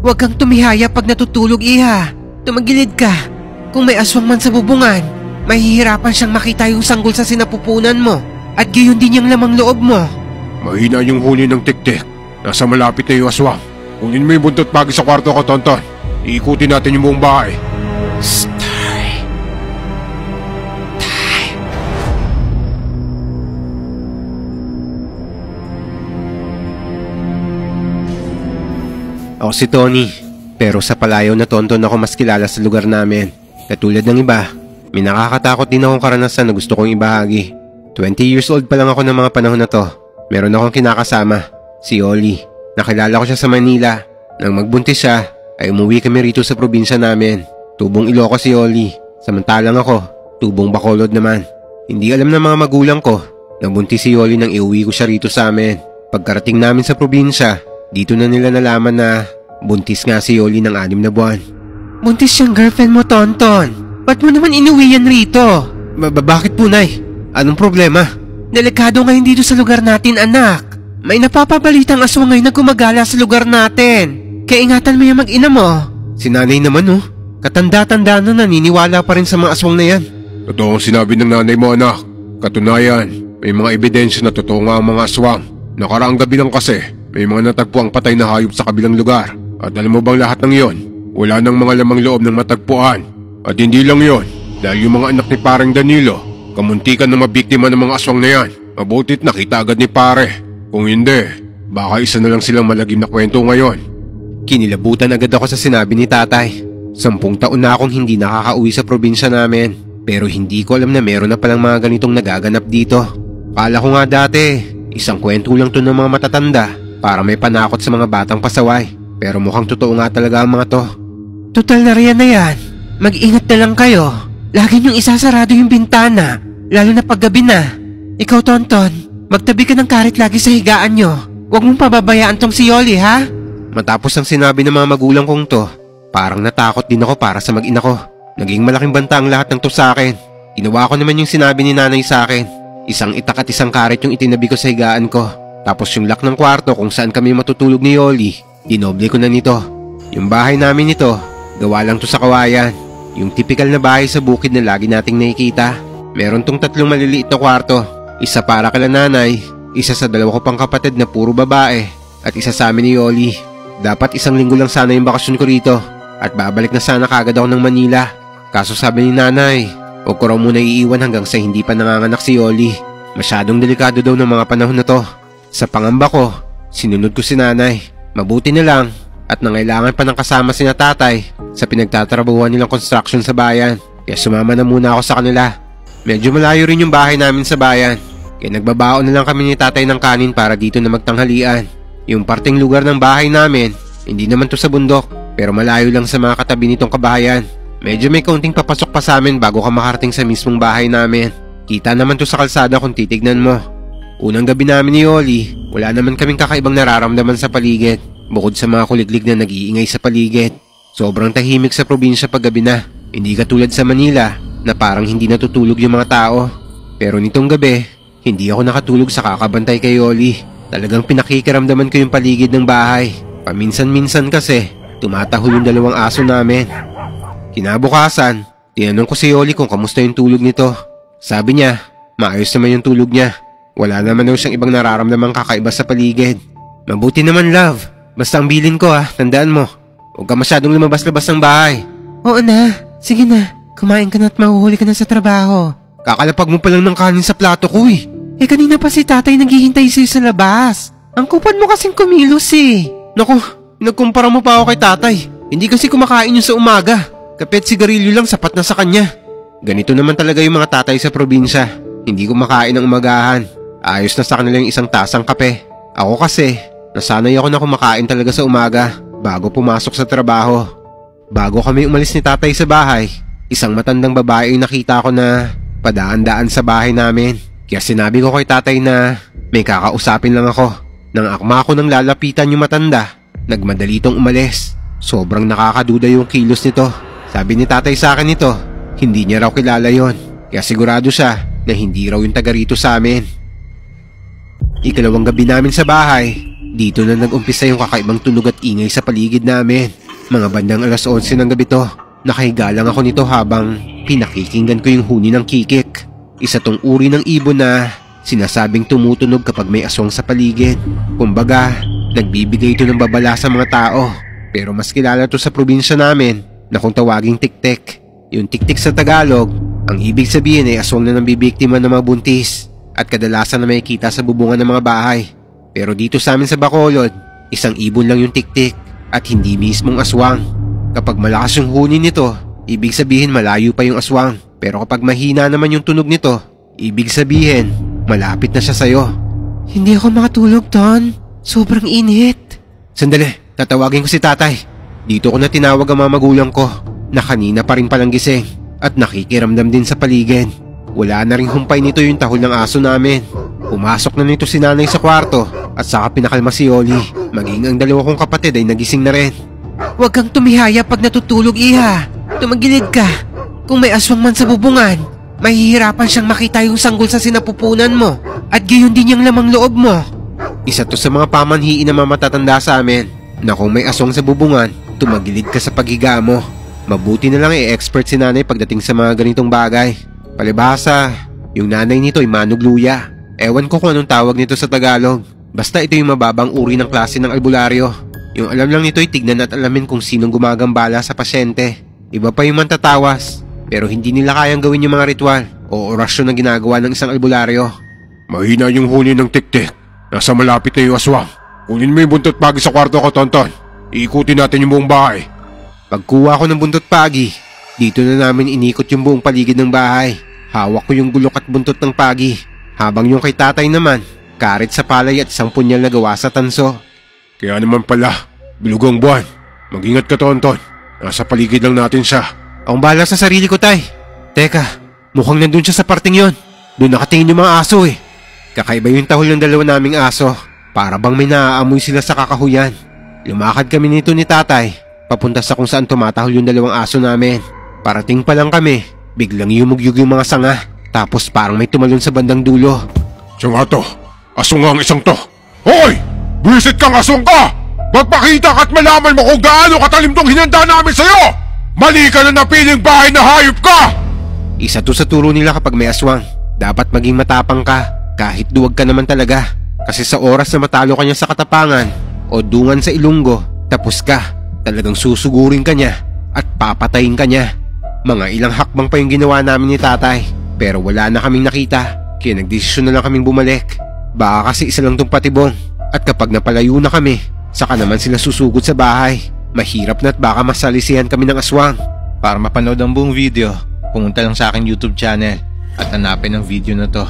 Huwag kang tumihaya pag natutulog, Iha. Tumagilid ka. Kung may aswang man sa bubungan, mahihirapan siyang makita yung sanggol sa sinapupunan mo at gayon din yung lamang loob mo. Mahina yung huni ng tiktik. Nasa malapit na yung aswang. Kunin mo yung buntot pagi sa kwarto ko, Tonton. Iikutin natin yung buong bahay. Ako si Tony, pero sa palayaw na Tonton ako mas kilala sa lugar namin. Katulad ng iba, may nakakatakot din akong karanasan na gusto kong ibahagi. 20 years old pa lang ako ng mga panahon na to. Meron akong kinakasama, si Oli. Nakilala ko siya sa Manila. Nang magbuntis siya, ay umuwi kami rito sa probinsya namin. Tubong Ilocos si Oli, samantalang ako, tubong Bacolod naman. Hindi alam ng mga magulang ko, nabuntis si Oli nang iuwi ko siya rito sa amin. Pagkarating namin sa probinsya, dito na nila nalaman na buntis nga si Yoli ng 6 na buwan. Buntis siyang girlfriend mo, Tonton. Ba't mo naman inuwi yan rito? Bakit po, Nay? Anong problema? Delikado ngayon dito sa lugar natin, anak. May napapabalitang aswang ngayon na gumagala sa lugar natin. Kaya ingatan mo yung mag-ina mo. Si Nanay naman, oh. Katanda-tanda na naniniwala pa rin sa mga aswang na yan. Totoo ang sinabi ng nanay mo, anak. Katunayan, may mga ebidensya na totoo nga ang mga aswang. Nakaraang gabi lang kasi, may mga natagpo ang patay na hayop sa kabilang lugar. At alam mo bang lahat ng yon? Wala nang mga lamang loob ng matagpuan. At hindi lang yon, dahil yung mga anak ni pareng Danilo, kamuntikan na mabiktima ng mga aswang na yan. Mabutit nakita agad ni pare. Kung hindi, baka isa na lang silang malagim na kwento ngayon. Kinilabutan agad ako sa sinabi ni tatay. 10 taon na akong hindi nakakauwi sa probinsya namin. Pero hindi ko alam na meron na palang mga ganitong nagaganap dito. Kala ko nga dati, isang kwento lang to ng mga matatanda para may panakot sa mga batang pasaway. Pero mukhang totoo nga talaga ang mga to. Total na riyan na yan. Mag-ingat na lang kayo. Lagi niyong isasarado yung bintana, lalo na paggabi na. Ikaw, Tonton, magtabi ka ng karit lagi sa higaan niyo. Huwag mong pababayaan tong si Yoli, ha? Matapos ang sinabi ng mga magulang kong to, parang natakot din ako para sa mag-ina ko. Naging malaking banta ang lahat ng to sa akin. Ginawa ko naman yung sinabi ni nanay sa akin. Isang itak at isang karit yung itinabi ko sa higaan ko. Tapos yung lock ng kwarto kung saan kami matutulog ni Yoli, dinoble ko na nito. Yung bahay namin nito, gawa lang to sa kawayan. Yung tipikal na bahay sa bukid na lagi nating nakikita. Meron tong 3 maliliit na kwarto. Isa para kala nanay, isa sa 2 ko pang kapatid na puro babae, at isa sa amin ni Yoli. Dapat 1 linggo lang sana yung bakasyon ko rito, at babalik na sana kagad ako ng Manila. Kaso sabi ni nanay, huwag ko raw muna iiwan hanggang sa hindi pa nanganganak si Yoli. Masyadong delikado daw ng mga panahon na to. Sa pangamba ko, sinunod ko si nanay. Mabuti na lang at nangailangan pa ng kasama sina tatay sa pinagtatrabahuan nilang construction sa bayan. Kaya sumama na muna ako sa kanila. Medyo malayo rin yung bahay namin sa bayan. Kaya nagbabaon na lang kami ni tatay ng kanin para dito na magtanghalian. Yung parting lugar ng bahay namin, hindi naman to sa bundok, pero malayo lang sa mga katabi nitong kabahayan. Medyo may kaunting papasok pa sa amin bago ka makarating sa mismong bahay namin. Kita naman to sa kalsada kung titignan mo. Unang gabi namin ni Yoli, wala naman kaming kakaibang nararamdaman sa paligid. Bukod sa mga kuliglig na nag-iingay sa paligid. Sobrang tahimik sa probinsya pag gabi na. Hindi katulad sa Manila na parang hindi natutulog yung mga tao. Pero nitong gabi, hindi ako nakatulog sa kakabantay kay Yoli. Talagang pinakikiramdaman ko yung paligid ng bahay. Paminsan-minsan kasi, tumatahol yung 2 aso namin. Kinabukasan, tinanong ko si Yoli kung kamusta yung tulog nito. Sabi niya, maayos naman yung tulog niya. Wala naman daw siyang ibang nararamdamang kakaiba sa paligid. Mabuti naman, love. Basta ang bilin ko, tandaan mo. Huwag ka masyadong lumabas-labas ng bahay. Oo na, sige na. Kumain ka na at mahuhuli ka na sa trabaho. Kakalapag mo pa lang ng kanin sa plato ko eh. Kanina pa si tatay naghihintay sa'yo sa labas. Ang kupad mo kasing kumilos eh. Naku, nagkumpara mo pa ako kay tatay. Hindi kasi kumakain yun sa umaga. Kape at sigarilyo lang sapat na sa kanya. Ganito naman talaga yung mga tatay sa probinsya. Hindi kumakain ng umagahan. Ayos na sa kanila yung 1 tasang kape. Ako kasi, nasanay ako na kumakain talaga sa umaga bago pumasok sa trabaho. Bago kami umalis ni tatay sa bahay, isang matandang babae yung nakita ko na padaan-daan sa bahay namin. Kaya sinabi ko kay tatay na may kakausapin lang ako. Nang akma ko nang lalapitan yung matanda, nagmadali itong umalis. Sobrang nakakaduda yung kilos nito. Sabi ni tatay sa akin nito, hindi niya raw kilala yon. Kaya sigurado siya na hindi raw yung taga rito sa amin. 2 gabi namin sa bahay, Dito na nag-umpisa yung kakaibang tunog at ingay sa paligid namin. Mga bandang 11:11 ng gabi to. Nakahiga lang ako nito habang pinakikinggan ko yung huni ng kikik. Isa tong uri ng ibon na sinasabing tumutunog kapag may aswang sa paligid. Kumbaga, nagbibigay ito ng babala sa mga tao. Pero mas kilala to sa probinsya namin na kung tawaging tiktik. Yung tiktik sa Tagalog, ang ibig sabihin ay aswang na nambibiktima ng mga buntis at kadalasan na makikita sa bubungan ng mga bahay. Pero dito sa amin sa Bacolod, isang ibon lang yung tiktik at hindi mismong aswang. Kapag malakas yung huni nito, ibig sabihin malayo pa yung aswang. Pero kapag mahina naman yung tunog nito, ibig sabihin malapit na siya sa'yo. Hindi ako makatulog, Ton. Sobrang init. Sandali, tatawagin ko si tatay. Dito ko na tinawag ang mga magulang ko na kanina pa rin palang gising at nakikiramdam din sa paligid. Wala na ring humpay nito yung tahol ng aso namin. Pumasok na nito si nanay sa kwarto at saka pinakalma si Oli. Maging ang dalawa kong kapatid ay nagising na rin. Huwag kang tumihaya pag natutulog, Iha. Tumagilid ka. Kung may aswang man sa bubungan, mahihirapan siyang makita yung sanggol sa sinapupunan mo at gayon din yung lamang loob mo. Isa to sa mga pamanhiin na matatanda sa amin na kung may aswang sa bubungan, tumagilid ka sa paghiga mo. Mabuti na lang expert si nanay pagdating sa mga ganitong bagay. Palibhasa, yung nanay nito ay manugluya. Ewan ko kung anong tawag nito sa Tagalog. Basta ito yung mababang uri ng klase ng albularyo. Yung alam lang nito ay tignan at alamin kung sinong gumagambala sa pasyente. Iba pa yung mantatawas, pero hindi nila kayang gawin yung mga ritual o orasyon na ginagawa ng isang albularyo. Mahina yung huni ng tiktik. Nasa malapit na yung aswang. Kunin mo yung buntot pagi sa kwarto ko, Tonton. Iikutin natin yung buong bahay. Pagkuha ko ng buntot pagi, dito na namin inikot yung buong paligid ng bahay. Hawak ko yung gulok at buntot ng pagi. Habang yung kay tatay naman, karit sa palay at isang punyal na gawa sa tanso. Kaya naman pala, bilugang buwan. Mag-ingat ka, Tonton. Nasa paligid lang natin siya. Akong bahala sa sarili ko, tay. Teka, mukhang nandun siya sa parting yon. Doon nakatingin yung mga aso eh. Kakaiba yung tahol ng dalawa naming aso. Para bang may naaamoy sila sa kakahuyan. Lumakad kami nito ni tatay, papunta sa kung saan tumatahol yung dalawang aso namin. Parating pa lang kami, biglang yumugyug yung mga sanga. Tapos parang may tumalon sa bandang dulo. Siya nga to. Asong nga ang isang to. Hoy! Buwisit kang asong ka! Magpakita ka at malaman mo kung gaano katalim tong hinanda namin sa'yo! Mali ka na napiling bahay na hayop ka! Isa to sa turo nila kapag may aswang. Dapat maging matapang ka, kahit duwag ka naman talaga. Kasi sa oras na matalo ka niya sa katapangan o dungan sa ilunggo, tapos ka. Talagang susugurin ka niya at papatayin ka niya. Mga ilang hakbang pa yung ginawa namin ni tatay, pero wala na kaming nakita. Kaya nagdesisyon na lang kaming bumalik. Baka kasi isa lang tong patibon. At kapag napalayo na kami, saka naman sila susugod sa bahay. Mahirap na at baka masalisihan kami ng aswang. Para mapanood ang buong video, pumunta lang sa aking YouTube channel at hanapin ang video na to.